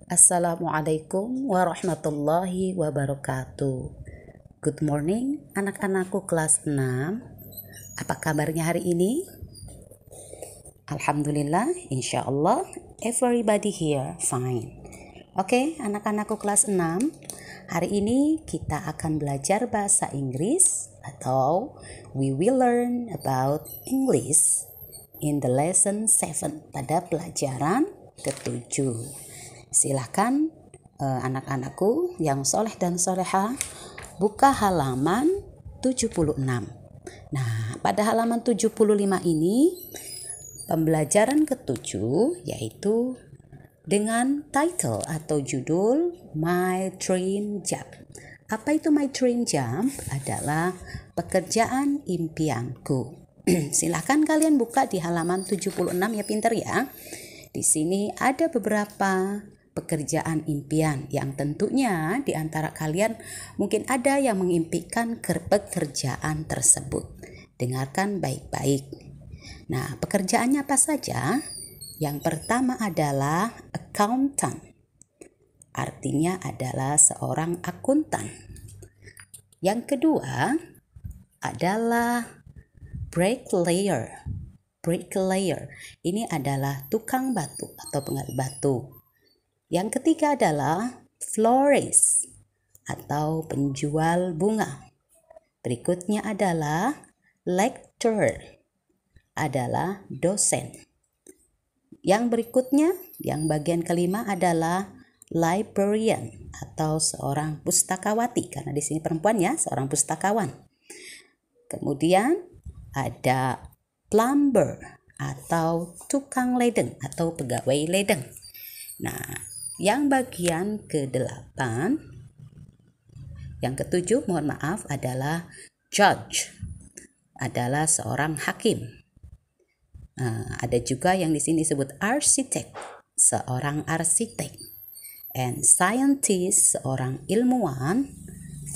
Assalamualaikum warahmatullahi wabarakatuh. Good morning anak-anakku kelas 6. Apa kabarnya hari ini? Alhamdulillah, insyaallah everybody here fine. Oke, anak-anakku kelas 6. Hari ini kita akan belajar bahasa Inggris atau we will learn about English in the lesson 7 pada pelajaran ke-7. Silahkan anak-anakku yang soleh dan soleha buka halaman 76. Nah, pada halaman 75 ini pembelajaran ke-7 yaitu dengan title atau judul My Dream Job. Apa itu My Dream Job? Adalah pekerjaan impianku. Silahkan kalian buka di halaman 76 ya, pinter ya. Di sini ada beberapa pekerjaan impian yang tentunya di antara kalian mungkin ada yang mengimpikan pekerjaan tersebut. Dengarkan baik-baik. Nah, pekerjaannya apa saja? Yang pertama adalah accountant. Artinya adalah seorang akuntan. Yang kedua adalah bricklayer. Bricklayer ini adalah tukang batu atau penggali batu. Yang ketiga adalah florist atau penjual bunga. Berikutnya adalah lecturer, adalah dosen. Yang berikutnya, yang bagian kelima adalah librarian atau seorang pustakawati, karena di sini perempuan ya, seorang pustakawan. Kemudian ada plumber atau tukang ledeng atau pegawai ledeng. Nah, yang bagian ke-8, yang ke-7 mohon maaf adalah judge, adalah seorang hakim. Ada juga yang di sini disebut arsitek, seorang arsitek. And scientist, seorang ilmuwan.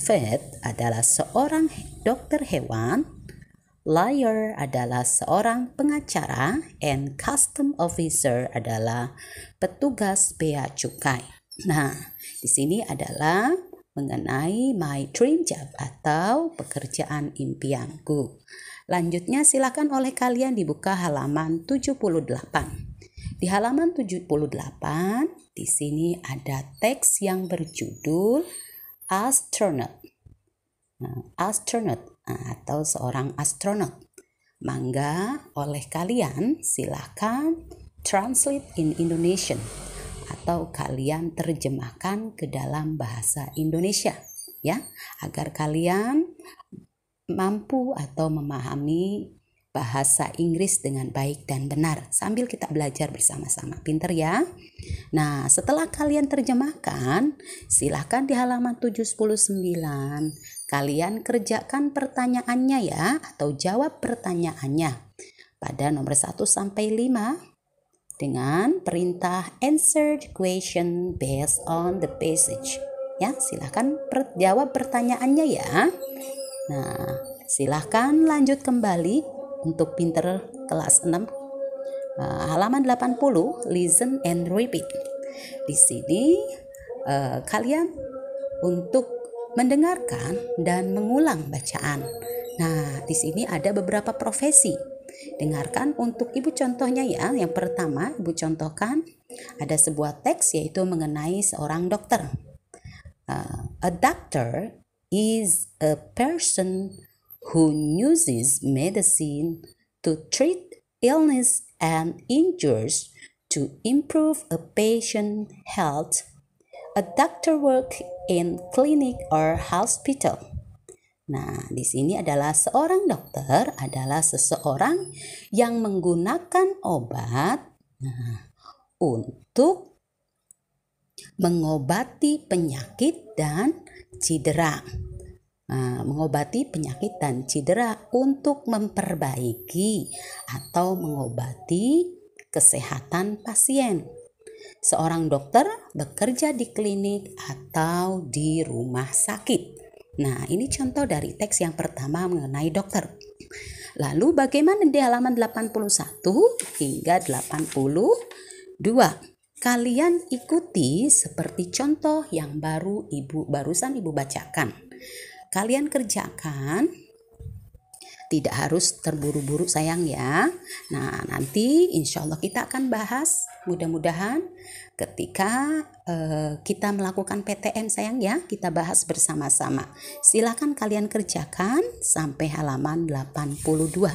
Vet adalah seorang dokter hewan. Lawyer adalah seorang pengacara, and custom officer adalah petugas bea cukai. Nah, di sini adalah mengenai my dream job atau pekerjaan impianku. Lanjutnya silakan oleh kalian dibuka halaman 78. Di halaman 78 di sini ada teks yang berjudul astronaut. Astronaut atau seorang astronot. Mangga oleh kalian silakan translate in Indonesian atau kalian terjemahkan ke dalam bahasa Indonesia ya, agar kalian mampu atau memahami bahasa Inggris dengan baik dan benar sambil kita belajar bersama-sama. Pinter ya. Nah, setelah kalian terjemahkan, silakan di halaman 79 kalian kerjakan pertanyaannya ya, atau jawab pertanyaannya pada nomor 1 sampai 5 dengan perintah answer the question based on the passage. Ya, silakan jawab pertanyaannya ya. Nah, silahkan lanjut kembali untuk pinter kelas 6. Halaman 80, listen and repeat. Di sini kalian untuk mendengarkan dan mengulang bacaan. Nah, di sini ada beberapa profesi. Dengarkan untuk ibu contohnya ya. Yang pertama, ibu contohkan ada sebuah teks yaitu mengenai seorang dokter. A doctor is a person who uses medicine to treat illness and injuries to improve a patient's health. A doctor works in clinic or hospital. Nah, di sini adalah seorang dokter adalah seseorang yang menggunakan obat untuk mengobati penyakit dan cedera. Mengobati penyakit dan cedera untuk memperbaiki atau mengobati kesehatan pasien. Seorang dokter bekerja di klinik atau di rumah sakit. Nah, ini contoh dari teks yang pertama mengenai dokter. Lalu bagaimana di halaman 81 hingga 82? Kalian ikuti seperti contoh yang barusan ibu bacakan. Kalian kerjakan, tidak harus terburu-buru sayang ya. Nah, nanti insya Allah kita akan bahas, mudah-mudahan ketika kita melakukan PTN sayang ya, kita bahas bersama-sama. Silakan kalian kerjakan sampai halaman 82.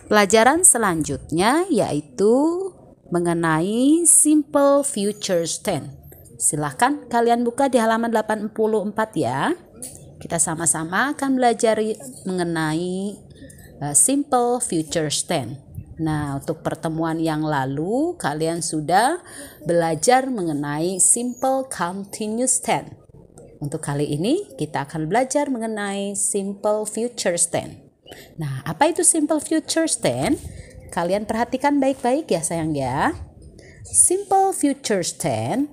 Pelajaran selanjutnya yaitu mengenai simple future tense. Silahkan kalian buka di halaman 84 ya. Kita sama-sama akan belajar mengenai simple future tense. Nah, untuk pertemuan yang lalu kalian sudah belajar mengenai simple continuous tense. Untuk kali ini kita akan belajar mengenai simple future tense. Nah, apa itu simple future tense? Kalian perhatikan baik-baik ya sayang ya. Simple future tense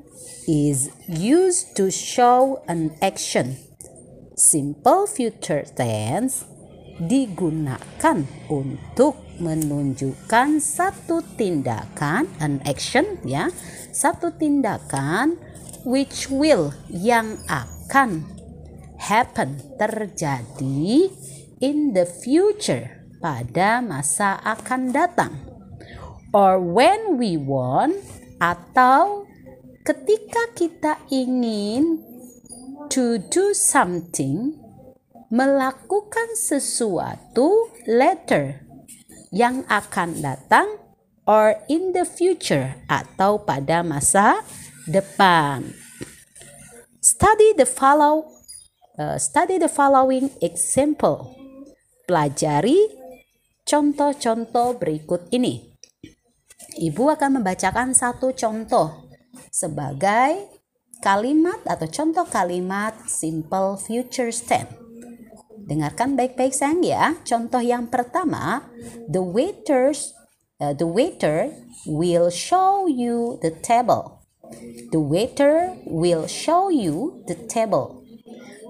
is used to show an action. Simple future tense digunakan untuk menunjukkan satu tindakan, an action ya, satu tindakan which will, yang akan happen, terjadi in the future, pada masa akan datang, or when we want, atau ketika kita ingin to do something, melakukan sesuatu later, yang akan datang, or in the future, atau pada masa depan. Study the following example. Pelajari contoh-contoh berikut ini. Ibu akan membacakan satu contoh sebagai kalimat atau contoh kalimat simple future tense. Dengarkan baik-baik sayang ya. Contoh yang pertama, the waiter will show you the table. The waiter will show you the table.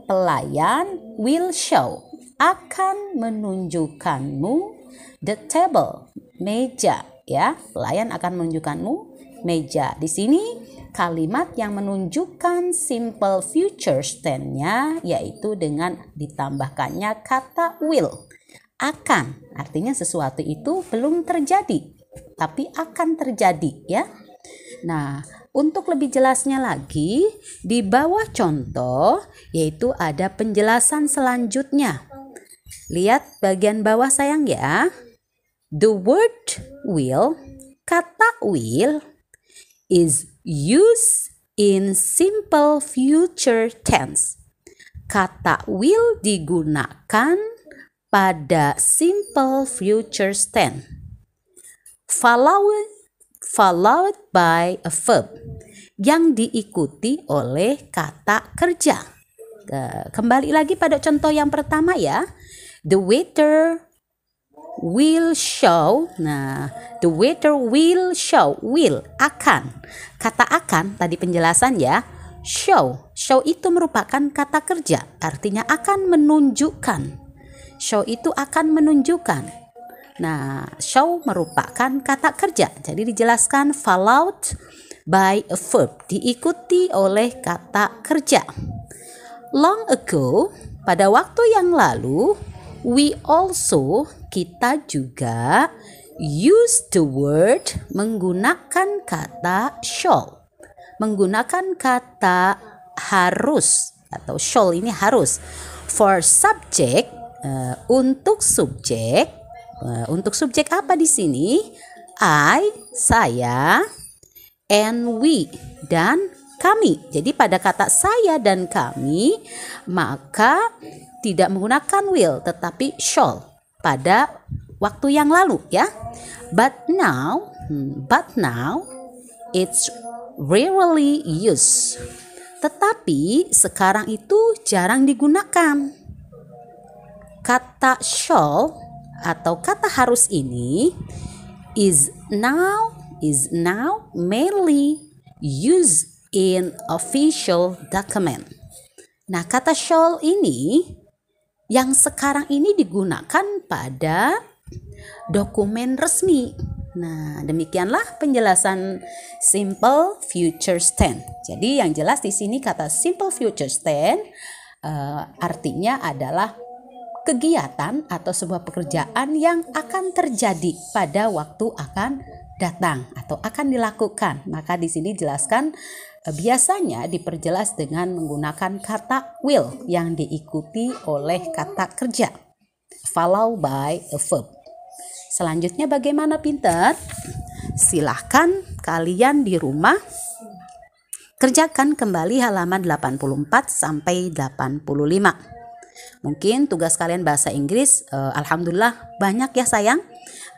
Pelayan will show, akan menunjukkanmu, the table, meja ya. Pelayan akan menunjukkanmu meja. Di sini kalimat yang menunjukkan simple future tense-nya yaitu dengan ditambahkannya kata will. Akan, artinya sesuatu itu belum terjadi, tapi akan terjadi ya. Nah, untuk lebih jelasnya lagi, di bawah contoh yaitu ada penjelasan selanjutnya. Lihat bagian bawah sayang ya. The word will, kata will, is used in simple future tense. Kata will digunakan pada simple future tense. Followed by a verb, yang diikuti oleh kata kerja. Kembali lagi pada contoh yang pertama ya. The waiter will show. Nah, the waiter will show, will, akan. Kata akan tadi penjelasan ya. Show itu merupakan kata kerja, artinya akan menunjukkan. Show itu akan menunjukkan. Nah, show merupakan kata kerja, jadi dijelaskan followed by a verb, diikuti oleh kata kerja. Long ago, pada waktu yang lalu, we also, kita juga use the word, menggunakan kata shall, menggunakan kata harus atau shall ini harus, for subject, untuk subjek. Untuk subjek apa di sini? I, saya, and we, dan kami. Jadi pada kata saya dan kami, maka tidak menggunakan will tetapi shall pada waktu yang lalu ya. But now it's rarely used. Tetapi sekarang itu jarang digunakan. Kata shall atau kata harus ini is now mainly used in official document. Nah, kata shall ini yang sekarang ini digunakan pada dokumen resmi. Nah, demikianlah penjelasan simple future tense. Jadi yang jelas di sini kata simple future tense artinya adalah kegiatan atau sebuah pekerjaan yang akan terjadi pada waktu akan datang atau akan dilakukan. Maka di sini jelaskan biasanya diperjelas dengan menggunakan kata will yang diikuti oleh kata kerja, followed by a verb. Selanjutnya bagaimana pinter? Silahkan kalian di rumah kerjakan kembali halaman 84 sampai 85. Mungkin tugas kalian bahasa Inggris alhamdulillah banyak ya sayang.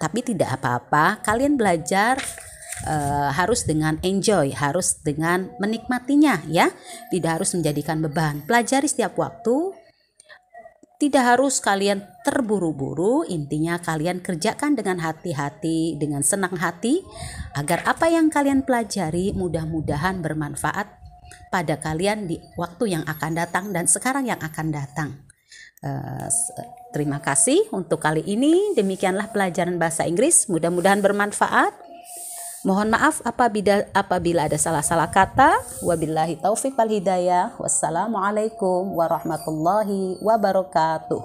Tapi tidak apa-apa, kalian belajar harus dengan enjoy, harus dengan menikmatinya ya. Tidak harus menjadikan beban. Pelajari setiap waktu. Tidak harus kalian terburu-buru, intinya kalian kerjakan dengan hati-hati, dengan senang hati, agar apa yang kalian pelajari mudah-mudahan bermanfaat pada kalian di waktu yang akan datang dan sekarang yang akan datang. Terima kasih untuk kali ini. Demikianlah pelajaran bahasa Inggris, mudah-mudahan bermanfaat. Mohon maaf apabila ada salah-salah kata. Wabillahi taufiq wal hidayah. Wassalamualaikum warahmatullahi wabarakatuh.